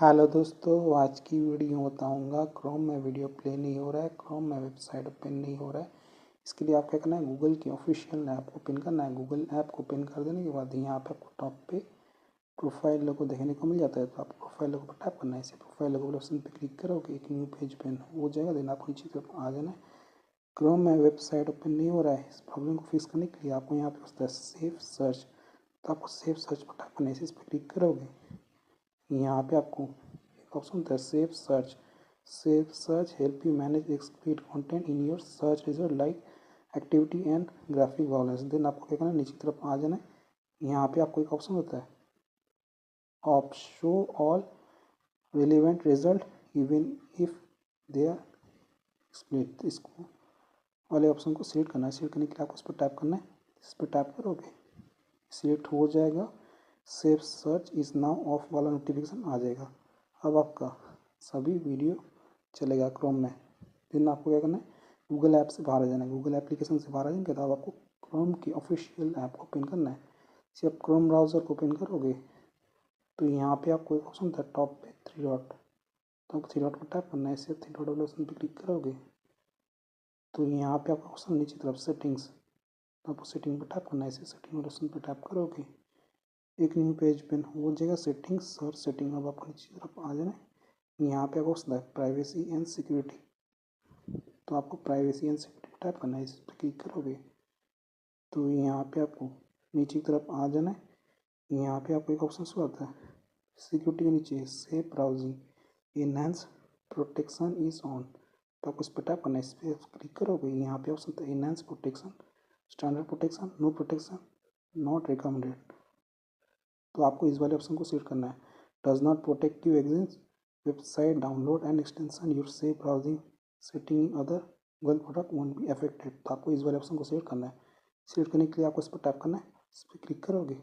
Hello दोस्तों, आज की वीडियो बताऊंगा क्रोम में वीडियो प्ले नहीं हो रहा है, क्रोम में वेबसाइट ओपन नहीं हो रहा है। इसके लिए आप क्या करना है, गूगल की ऑफिशियल ऐप ओपन करना है। गूगल ऐप को ओपन कर देने के बाद यहाँ पे आपको टॉप पे प्रोफाइल लोगो देखने को मिल जाता है, तो आप प्रोफाइल लोगो पर टैप करना है। इसे प्रोफाइल लोगो वाले ऑप्शन पर क्लिक करोगे, एक न्यू पेज ओपन हो जाएगा। देन आपको नीचे तरफ आ जाना है। क्रोम में वेबसाइट ओपन नहीं हो रहा है, इस प्रॉब्लम को फिक्स करने के लिए आपको यहाँ पे होता है सेफ सर्च, तो आपको सेफ सर्च पर टैप करना है। इस पर क्लिक करोगे, यहाँ पे आपको ऑप्शन होता है safe search help you manage explicit content in your search result like activity and graphic violence. Then आपको क्या करना है, नीचे की तरफ आ जाना है। यहाँ पे आपको एक ऑप्शन होता है off show all relevant result even if they are split. इसको वाले ऑप्शन को सिलेक्ट करना है। सिलेक्ट करने के लिए आपको इस पर टैप करना है। इस पर टैप करोगे, सिलेक्ट हो जाएगा। Save search is now of वाला नोटिफिकेशन आ जाएगा। अब आपका सभी वीडियो चलेगा क्रोम में। देन आपको क्या करना है, गूगल ऐप से बाहर आ जाना है। गूगल एप्लीकेशन से बाहर आ जाएंगे तो अब आपको क्रोम की ऑफिशियल ऐप को ओपन करना है। जब आप क्रोम ब्राउज़र को ओपन करोगे तो यहाँ पे आपको एक ऑप्शन था टॉप पे थ्री डॉट, तो आपको थ्री डॉट पर टैप करना है। इसे थ्री डॉट वाले ऑप्शन पर क्लिक करोगे तो यहाँ पे आपका ऑप्शन नीचे तरफ सेटिंग्स, तो आपको सेटिंग पर टैप करना है। इसे सेटिंग वाले ऑप्शन पर टैप करोगे, एक न्यू पेज ओपन हो जाएगा। Settings, search setting. अब आपको नीचे तरफ आ जाना है। यहाँ पे आपको ऑप्शन है प्राइवेसी एंड सिक्योरिटी, तो आपको प्राइवेसी एंड सिक्योरिटी पर टैप करना है। इस पर क्लिक करोगे तो यहाँ पे आपको नीचे की तरफ आ जाना है। यहाँ पे आपको एक ऑप्शन शो आता है सिक्योरिटी के नीचे safe browsing enhance protection is on, तो आपको इस पर टैप करना है। इस पर क्लिक करोगे, यहाँ पे ऑप्शन था enhance protection, standard protection, no protection, not recommended, तो आपको इस वाले ऑप्शन को सिलेक्ट करना है। Does not protect you exist website download and extension your safe browsing setting other Google product won't be affected, तो आपको इस वाले ऑप्शन को सिलेक्ट करना है। सिलेक्ट करने के लिए आपको इस पर टैप करना है। इस पर क्लिक करोगे,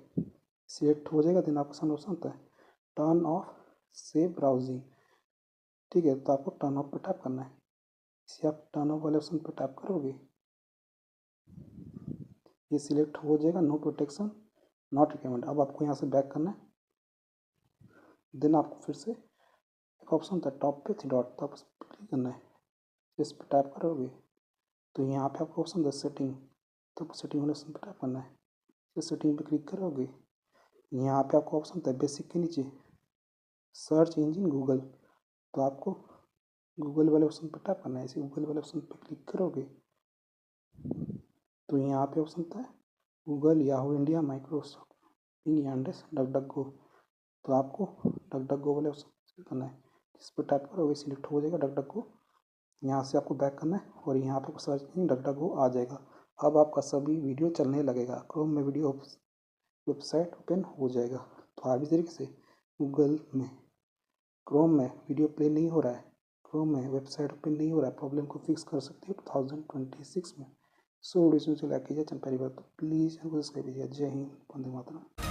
सिलेक्ट हो जाएगा। देन आपका सामने ऑप्शन होता है टर्न ऑफ सेफ ब्राउजिंग, ठीक है, तो आपको टर्न ऑफ पर टैप करना है। इसे आप टर्न ऑफ वाले ऑप्शन पर टैप करोगे, ये सिलेक्ट हो जाएगा नो प्रोटेक्शन नॉट रिकमेंड। अब आपको यहाँ से बैक करना है। देन आपको फिर से एक ऑप्शन होता है टॉप पे थ्री डॉट, तो आप उस पर क्लिक करना है। इस पर टैप करोगे तो यहाँ पे आपको ऑप्शन होता है सेटिंग, तो आपको सेटिंग वाले ऑप्शन पर टैप करना है। फिर सेटिंग पे क्लिक करोगे, यहाँ पे आपको ऑप्शन होता है बेसिक के नीचे सर्च इंजन गूगल, तो आपको गूगल वाले ऑप्शन पर टैप करना है। इसे गूगल वाले ऑप्शन पर क्लिक करोगे तो यहाँ पे ऑप्शन होता है Google, Yahoo India, Microsoft Bing, Yandex, DuckDuckGo, तो आपको डक डक गो वाले ऑप्शन करना है। इस पर टैप करोगे, सिलेक्ट हो जाएगा डक डक गो। यहाँ से आपको बैक करना है और यहाँ पे सर्च इंजन डक डक गो आ जाएगा। अब आपका सभी वीडियो चलने लगेगा, क्रोम में वीडियो वेबसाइट ओपन हो जाएगा। तो आप इस तरीके से गूगल में क्रोम में वीडियो प्ले नहीं हो रहा है, क्रोम में वेबसाइट ओपन नहीं हो रहा है, प्रॉब्लम को फिक्स कर सकते हो 2026 में। सो वीडियो चला कीजिए चैनल पहली बार तो प्लीज़ सब्सक्राइब कीजिए। जय हिंद, वंदे मातरम।